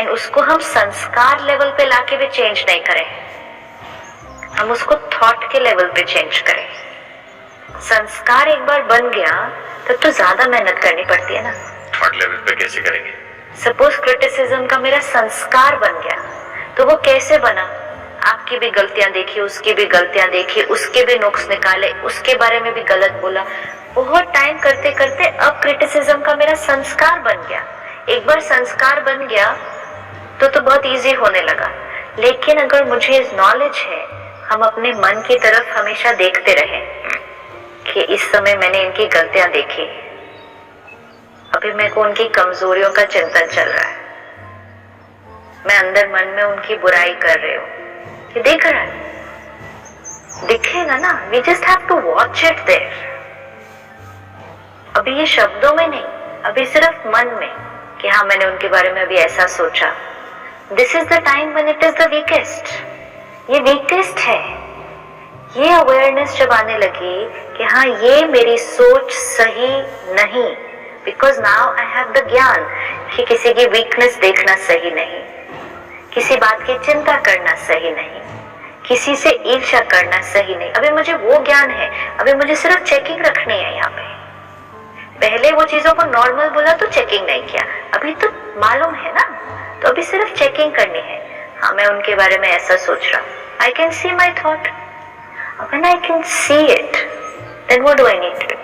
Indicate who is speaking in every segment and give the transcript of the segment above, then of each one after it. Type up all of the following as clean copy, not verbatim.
Speaker 1: And उसको हम संस्कार लेवल पे लाके भी चेंज नहीं करें, हम उसको थॉट के लेवल पे चेंज करें। संस्कार एक बार बन गया तब तो ज्यादा मेहनत करनी पड़ती है ना।
Speaker 2: थॉट लेवल पे कैसे करेंगे?
Speaker 1: सपोज क्रिटिसिज्म का मेरा संस्कार बन गया, तो वो कैसे बना? आपकी भी गलतियां देखी, उसकी भी गलतियां देखी, उसके भी नुक्स निकाले, उसके बारे में भी गलत बोला, बहुत टाइम करते करते अब क्रिटिसिज्म का मेरा संस्कार बन गया। एक बार संस्कार बन गया तो बहुत इजी होने लगा। लेकिन अगर मुझे नॉलेज है, हम अपने मन की तरफ हमेशा देखते रहे कि इस समय मैंने इनकी गलतियां देखी, अभी मेरे को उनकी कमजोरियों का चिंतन चल रहा है, मैं अंदर मन में उनकी बुराई कर रही हूँ, ये देख रहा है, दिखेगा ना। We just have to watch it there. अभी ये शब्दों में नहीं, अभी सिर्फ मन में कि हाँ मैंने उनके बारे में अभी ऐसा सोचा। This is the time when it is the weakest. ये वीकेस्ट है। ये अवेयरनेस जब आने लगी कि हाँ ये मेरी सोच सही नहीं, because now I have the ज्ञान कि किसी की वीकनेस देखना सही नहीं, किसी बात की चिंता करना सही नहीं, किसी से ईर्ष्या करना सही नहीं। अभी मुझे वो ज्ञान है, अभी मुझे सिर्फ चेकिंग रखनी है यहाँ पे। पहले वो चीजों को नॉर्मल बोला तो चेकिंग नहीं किया, अभी तो मालूम है ना, तो अभी सिर्फ चेकिंग करनी है। हाँ मैं उनके बारे में ऐसा सोच रहा हूँ, I can see my thought. When I can see it, then what do I need to do?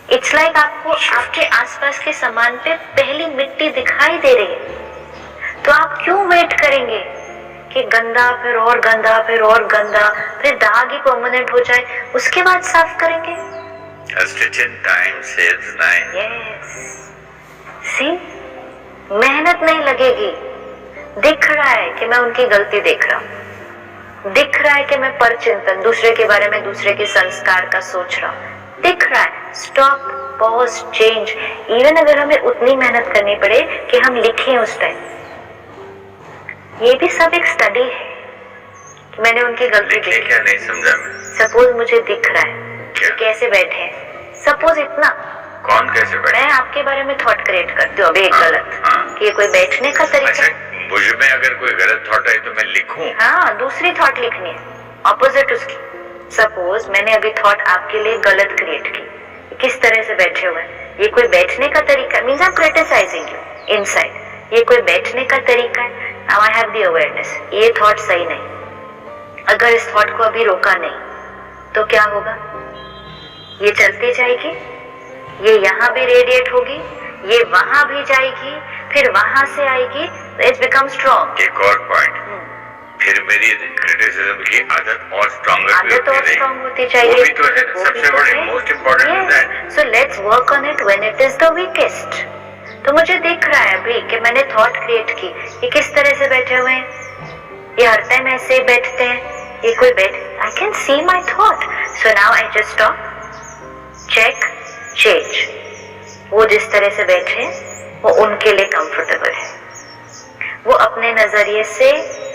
Speaker 1: It's like आपको आपके आसपास के सामान पे पहली मिट्टी दिखाई दे रही है, तो आप क्यों वेट करेंगे कि गंदा फिर और गंदा फिर और गंदा, फिर दाग ही परमानेंट हो जाए, उसके बाद साफ करेंगे।
Speaker 2: A stitch in time saves 9.
Speaker 1: Yes. See? मेहनत नहीं लगेगी। दिख रहा है कि मैं उनकी गलती देख रहा हूँ, दिख रहा है कि मैं परचिंतन दूसरे के बारे में, दूसरे के संस्कार का सोच रहा हूँ, दिख रहा है। Stop, pause, change. इवन अगर हमें उतनी मेहनत करनी पड़े कि हम लिखें उस टाइम, ये भी सब एक स्टडी है कि मैंने उनकी गलती देखी।
Speaker 2: क्या नहीं समझा मैं?
Speaker 1: सपोज मुझे दिख रहा है कि कैसे बैठे हैं, सपोज इतना।
Speaker 2: कौन कैसे बैठे?
Speaker 1: मैं आपके बारे में थॉट क्रिएट करती हूँ अभी एक गलत, कि ये कोई बैठने का तरीका।
Speaker 2: अच्छा, मुझ में अगर कोई गलत थॉट है तो मैं लिखूं?
Speaker 1: हाँ, दूसरी थॉट लिखनी है, ऑपोजिट उसकी। सपोज मैंने अभी थॉट आपके लिए गलत क्रिएट की, किस तरह से बैठे हुए हैं, ये कोई बैठने का तरीका, means I am criticising you inside, ये कोई बैठने का तरीका है। Now I have the awareness, ये थॉट सही नहीं। अगर इस थॉट को अभी रोका नहीं तो क्या होगा? ये चलती जाएगी, ये यहाँ भी रेडिएट होगी, ये वहां भी जाएगी, फिर वहां से आएगी, इट्स बिकम स्ट्रॉन्ग।
Speaker 2: एक और पॉइंट, फिर मेरी क्रिटिसिज्म की आदत और स्ट्रॉन्ग
Speaker 1: होती जाएगी।
Speaker 2: वो भी तो है सबसे बड़ी, most important that.
Speaker 1: So let's work on it when it is the weakest. तो मुझे दिख रहा है अभी कि मैंने थॉट क्रिएट की, ये किस तरह से बैठे हुए हैं, ये हर टाइम ऐसे ही बैठते हैं, ये कोई बैठ, I can see my thought. So now I just stop, check, change. वो जिस तरह से बैठे हैं वो उनके लिए कंफर्टेबल है, वो अपने नजरिए से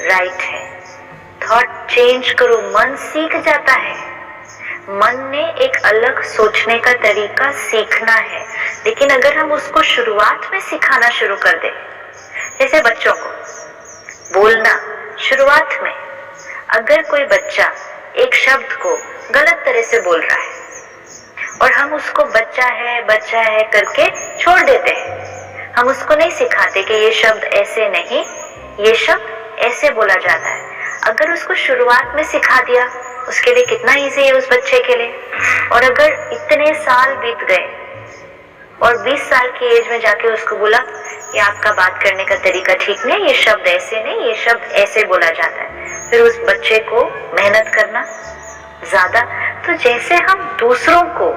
Speaker 1: राइट है। थॉट चेंज करो, मन सीख जाता है। मन ने एक अलग सोचने का तरीका सीखना है, लेकिन अगर हम उसको शुरुआत में सिखाना शुरू कर दें, जैसे बच्चों को बोलना, शुरुआत में अगर कोई बच्चा एक शब्द को गलत तरह से बोल रहा है और हम उसको बच्चा है करके छोड़ देते हैं, हम उसको नहीं सिखाते कि ये शब्द ऐसे नहीं, ये शब्द ऐसे बोला जाता है। अगर उसको शुरुआत में सिखा दिया, उसके लिए कितना इजी है उस बच्चे के लिए। और अगर इतने साल बीत गए और 20 साल की एज में जाके उसको बोला ये आपका बात करने का तरीका ठीक नहीं, ये शब्द ऐसे नहीं, ये शब्द ऐसे बोला जाता है, फिर उस बच्चे को मेहनत करना ज्यादा। तो जैसे हम दूसरों को,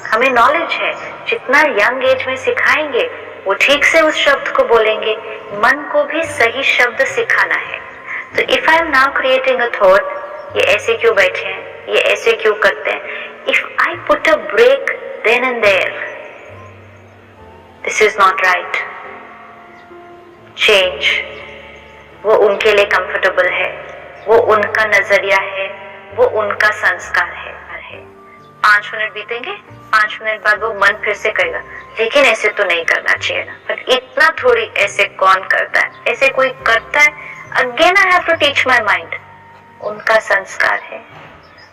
Speaker 1: हमें नॉलेज है, जितना यंग एज में सिखाएंगे वो ठीक से उस शब्द को बोलेंगे। मन को भी सही शब्द सिखाना है। तो if I am now creating a thought, ये ऐसे क्यों बैठे हैं, ये ऐसे क्यों करते हैं, if I put a break then and there, this is not right, change. वो उनके लिए कंफर्टेबल है, वो उनका नजरिया है, वो उनका संस्कार है। 5 मिनट बीतेंगे, 5 मिनट बाद वो मन फिर से कहेगा लेकिन ऐसे तो नहीं करना चाहिए ना, पर इतना थोड़ी ऐसे कौन करता है, ऐसे कोई करता है, again I have to teach my mind. उनका संस्कार है,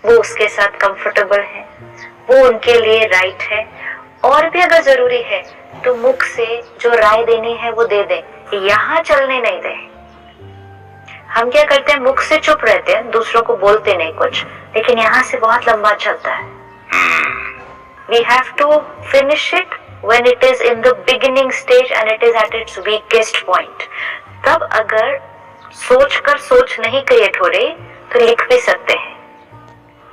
Speaker 1: वो उसके साथ कंफर्टेबल है, वो उनके लिए राइट है, और भी अगर जरूरी है तो मुख से जो राय देनी है वो दे दे, यहाँ चलने नहीं दे। हम क्या करते हैं, मुख से चुप रहते हैं, दूसरों को बोलते नहीं कुछ, लेकिन यहाँ से बहुत लंबा चलता है। We have to finish it when it is in the beginning stage and it is at its weakest point. तब अगर सोच कर सोच नहीं क्रिएट हो रही तो लिख भी सकते हैं,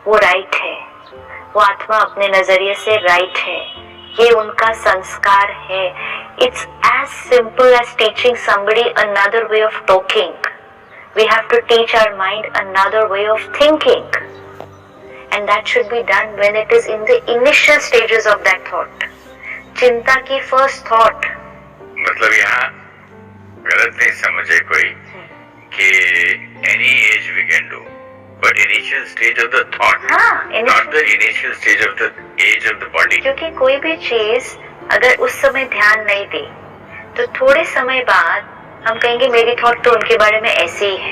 Speaker 1: वो राइट है, वो आत्मा अपने नजरिए से राइट है, ये उनका संस्कार है। It's as simple as teaching somebody another way of talking. We have to teach our mind another way of thinking. And that should be done when it is in the initial stages of that thought. चिंता की first thought.
Speaker 2: मतलब यहाँ गलत नहीं समझे कोई कि any age we can do, but initial stage of the thought, not the initial stage of the age of the body.
Speaker 1: क्योंकि कोई भी चीज अगर उस समय ध्यान नहीं दी तो थोड़े समय बाद हम कहेंगे मेरी थॉट तो उनके बारे में ऐसे ही है।